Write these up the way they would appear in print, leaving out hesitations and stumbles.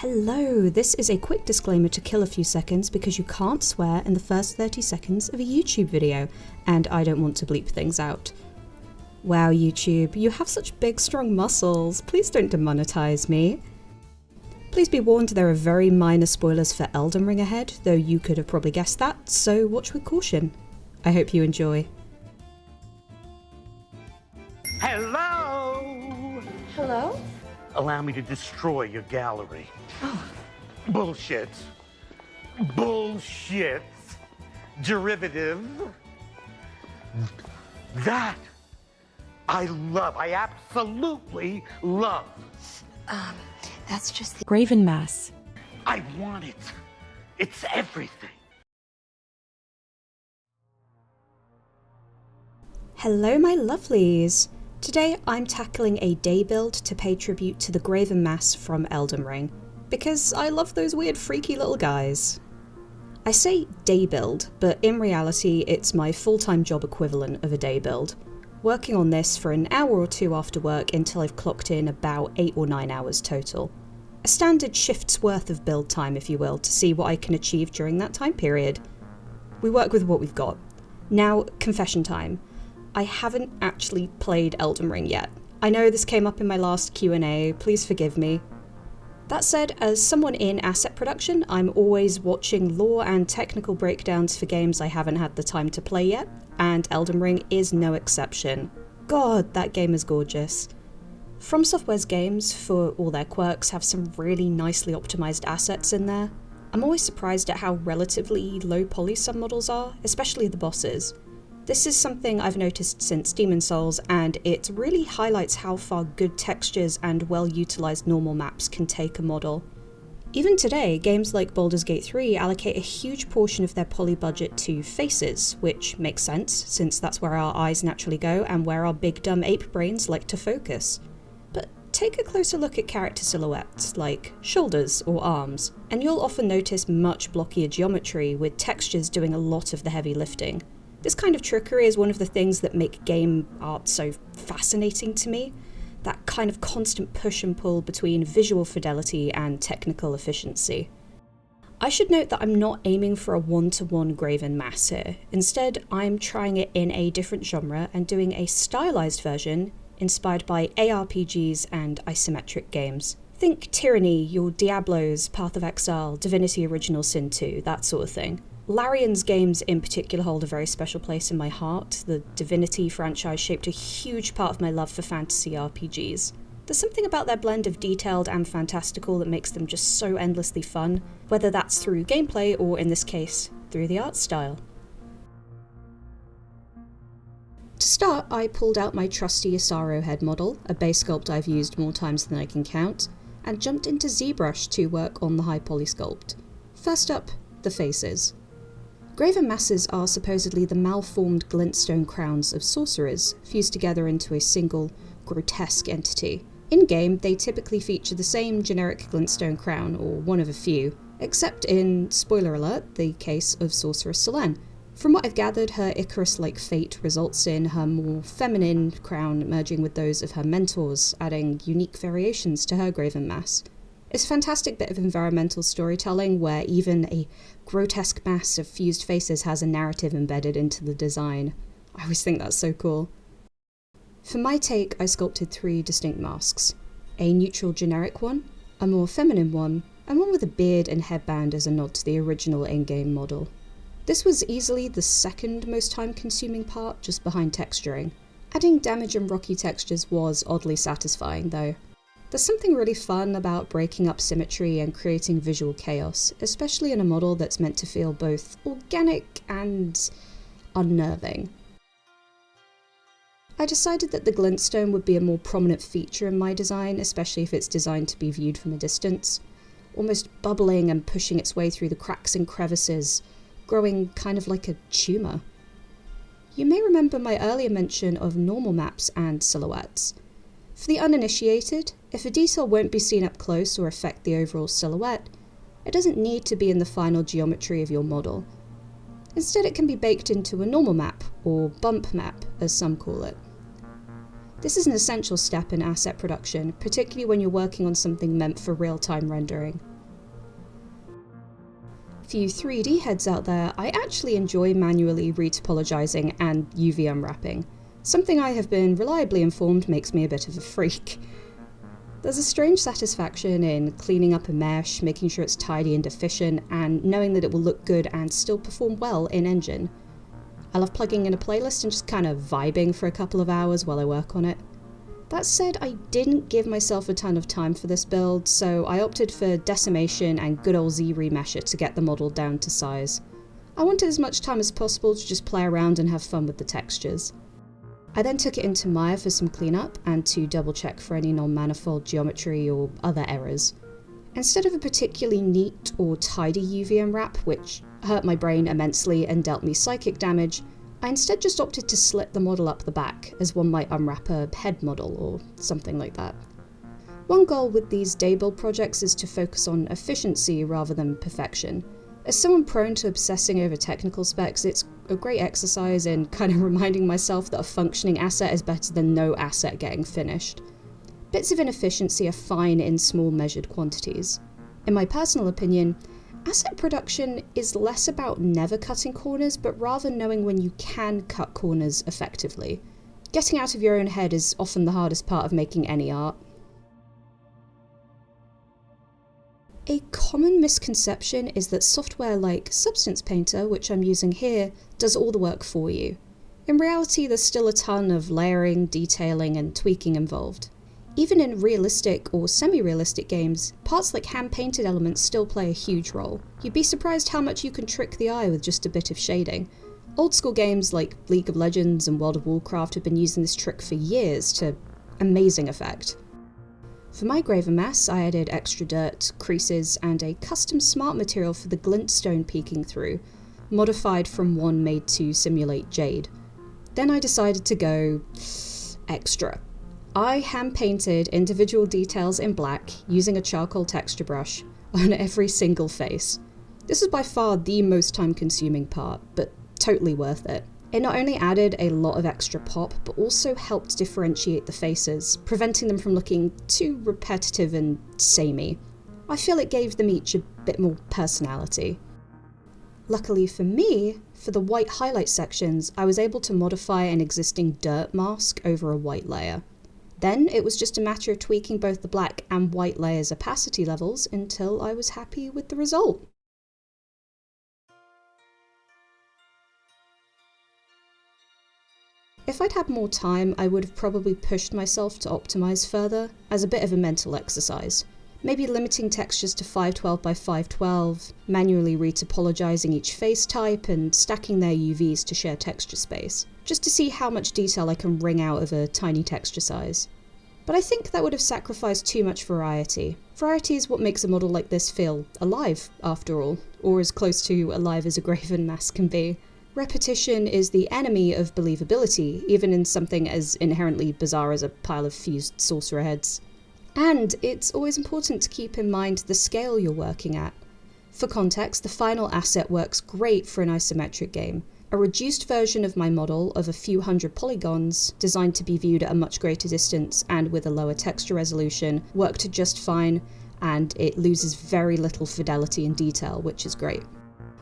Hello, this is a quick disclaimer to kill a few seconds because you can't swear in the first 30 seconds of a YouTube video, and I don't want to bleep things out. Wow, YouTube, you have such big strong muscles, please don't demonetize me. Please be warned there are very minor spoilers for Elden Ring ahead, though you could have probably guessed that, so watch with caution. I hope you enjoy. Hello! Hello? Allow me to destroy your gallery. Oh. Bullshit. Bullshit. Derivative. That I love. I absolutely love. That's just the Graven Mass. I want it. It's everything. Hello my lovelies! Today I'm tackling a day build to pay tribute to the Graven Mass from Elden Ring, because I love those weird freaky little guys. I say day build, but in reality it's my full-time job equivalent of a day build, working on this for an hour or two after work until I've clocked in about 8 or 9 hours total. A standard shift's worth of build time, if you will, to see what I can achieve during that time period. We work with what we've got. Now, confession time. I haven't actually played Elden Ring yet. I know this came up in my last Q&A, please forgive me. That said, as someone in asset production, I'm always watching lore and technical breakdowns for games I haven't had the time to play yet, and Elden Ring is no exception. God, that game is gorgeous. From Software's games, for all their quirks, have some really nicely optimized assets in there. I'm always surprised at how relatively low poly some models are, especially the bosses. This is something I've noticed since Demon's Souls, and it really highlights how far good textures and well-utilised normal maps can take a model. Even today, games like Baldur's Gate 3 allocate a huge portion of their poly budget to faces, which makes sense, since that's where our eyes naturally go and where our big dumb ape brains like to focus. But take a closer look at character silhouettes, like shoulders or arms, and you'll often notice much blockier geometry, with textures doing a lot of the heavy lifting. This kind of trickery is one of the things that make game art so fascinating to me, that kind of constant push and pull between visual fidelity and technical efficiency. I should note that I'm not aiming for a one-to-one Graven Mass here. Instead, I'm trying it in a different genre and doing a stylized version inspired by ARPGs and isometric games. Think Tyranny, your Diablos, Path of Exile, Divinity Original Sin 2, that sort of thing. Larian's games in particular hold a very special place in my heart. The Divinity franchise shaped a huge part of my love for fantasy RPGs. There's something about their blend of detailed and fantastical that makes them just so endlessly fun, whether that's through gameplay or, in this case, through the art style. To start, I pulled out my trusty Asaro head model, a base sculpt I've used more times than I can count, and jumped into ZBrush to work on the high poly sculpt. First up, the faces. Graven Masses are supposedly the malformed glintstone crowns of sorcerers, fused together into a single, grotesque entity. In-game, they typically feature the same generic glintstone crown, or one of a few, except in, spoiler alert, the case of Sorceress Selene. From what I've gathered, her Icarus-like fate results in her more feminine crown merging with those of her mentors, adding unique variations to her Graven Mass. It's a fantastic bit of environmental storytelling where even a grotesque mass of fused faces has a narrative embedded into the design. I always think that's so cool. For my take, I sculpted 3 distinct masks. A neutral generic one, a more feminine one, and one with a beard and headband as a nod to the original in-game model. This was easily the second most time-consuming part, just behind texturing. Adding damage and rocky textures was oddly satisfying though. There's something really fun about breaking up symmetry and creating visual chaos, especially in a model that's meant to feel both organic and unnerving. I decided that the glintstone would be a more prominent feature in my design, especially if it's designed to be viewed from a distance, almost bubbling and pushing its way through the cracks and crevices, growing kind of like a tumour. You may remember my earlier mention of normal maps and silhouettes. For the uninitiated, if a detail won't be seen up close or affect the overall silhouette, it doesn't need to be in the final geometry of your model. Instead, it can be baked into a normal map, or bump map, as some call it. This is an essential step in asset production, particularly when you're working on something meant for real-time rendering. For you 3D heads out there, I actually enjoy manually retopologizing and UV unwrapping. Something I have been reliably informed makes me a bit of a freak. There's a strange satisfaction in cleaning up a mesh, making sure it's tidy and efficient, and knowing that it will look good and still perform well in engine. I love plugging in a playlist and just kind of vibing for a couple of hours while I work on it. That said, I didn't give myself a ton of time for this build, so I opted for decimation and good old Z-remesher to get the model down to size. I wanted as much time as possible to just play around and have fun with the textures. I then took it into Maya for some cleanup and to double check for any non-manifold geometry or other errors. Instead of a particularly neat or tidy UV unwrap, which hurt my brain immensely and dealt me psychic damage, I instead just opted to slit the model up the back, as one might unwrap a head model or something like that. One goal with these day build projects is to focus on efficiency rather than perfection. As someone prone to obsessing over technical specs, it's a great exercise in kind of reminding myself that a functioning asset is better than no asset getting finished. Bits of inefficiency are fine in small measured quantities. In my personal opinion, asset production is less about never cutting corners, but rather knowing when you can cut corners effectively. Getting out of your own head is often the hardest part of making any art. A common misconception is that software like Substance Painter, which I'm using here, does all the work for you. In reality, there's still a ton of layering, detailing, and tweaking involved. Even in realistic or semi-realistic games, parts like hand-painted elements still play a huge role. You'd be surprised how much you can trick the eye with just a bit of shading. Old-school games like League of Legends and World of Warcraft have been using this trick for years to amazing effect. For my Graven Mass, I added extra dirt, creases, and a custom smart material for the glintstone peeking through, modified from one made to simulate jade. Then I decided to go extra. I hand-painted individual details in black using a charcoal texture brush on every single face. This is by far the most time-consuming part, but totally worth it. It not only added a lot of extra pop, but also helped differentiate the faces, preventing them from looking too repetitive and samey. I feel it gave them each a bit more personality. Luckily for me, for the white highlight sections, I was able to modify an existing dirt mask over a white layer. Then it was just a matter of tweaking both the black and white layers' opacity levels until I was happy with the result. If I'd had more time, I would have probably pushed myself to optimize further, as a bit of a mental exercise. Maybe limiting textures to 512 by 512, manually retopologizing each face type, and stacking their UVs to share texture space, just to see how much detail I can wring out of a tiny texture size. But I think that would have sacrificed too much variety. Variety is what makes a model like this feel alive, after all, or as close to alive as a Graven Mass can be. Repetition is the enemy of believability, even in something as inherently bizarre as a pile of fused sorcerer heads. And it's always important to keep in mind the scale you're working at. For context, the final asset works great for an isometric game. A reduced version of my model of a few hundred polygons, designed to be viewed at a much greater distance and with a lower texture resolution, worked just fine, and it loses very little fidelity and detail, which is great.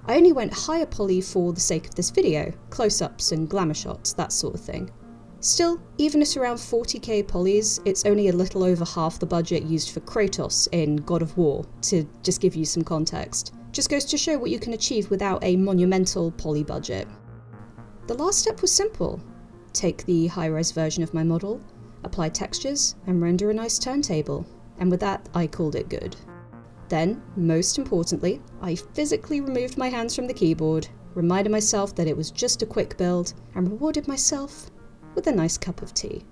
I only went higher poly for the sake of this video, close-ups and glamour shots, that sort of thing. Still, even at around 40k polys, it's only a little over half the budget used for Kratos in God of War, to just give you some context. Just goes to show what you can achieve without a monumental poly budget. The last step was simple. Take the high-res version of my model, apply textures, and render a nice turntable. And with that, I called it good. Then, most importantly, I physically removed my hands from the keyboard, reminded myself that it was just a quick build, and rewarded myself with a nice cup of tea.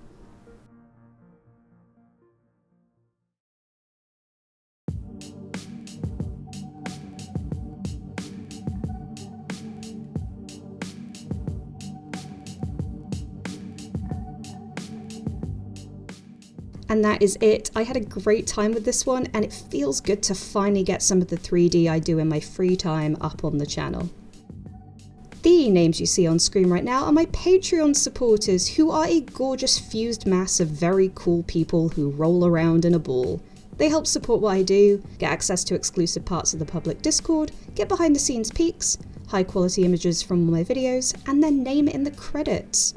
And that is it. I had a great time with this one, and it feels good to finally get some of the 3D I do in my free time up on the channel. The names you see on screen right now are my Patreon supporters, who are a gorgeous fused mass of very cool people who roll around in a ball. They help support what I do, get access to exclusive parts of the public Discord, get behind the scenes peeks, high quality images from my videos, and their name in the credits.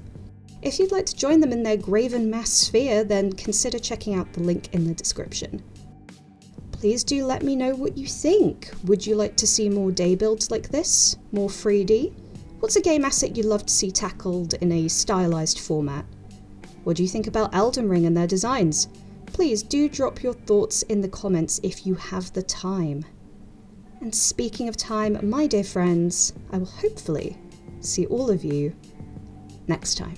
If you'd like to join them in their Graven Mass sphere, then consider checking out the link in the description. Please do let me know what you think. Would you like to see more day builds like this? More 3D? What's a game asset you'd love to see tackled in a stylized format? What do you think about Elden Ring and their designs? Please do drop your thoughts in the comments if you have the time. And speaking of time, my dear friends, I will hopefully see all of you next time.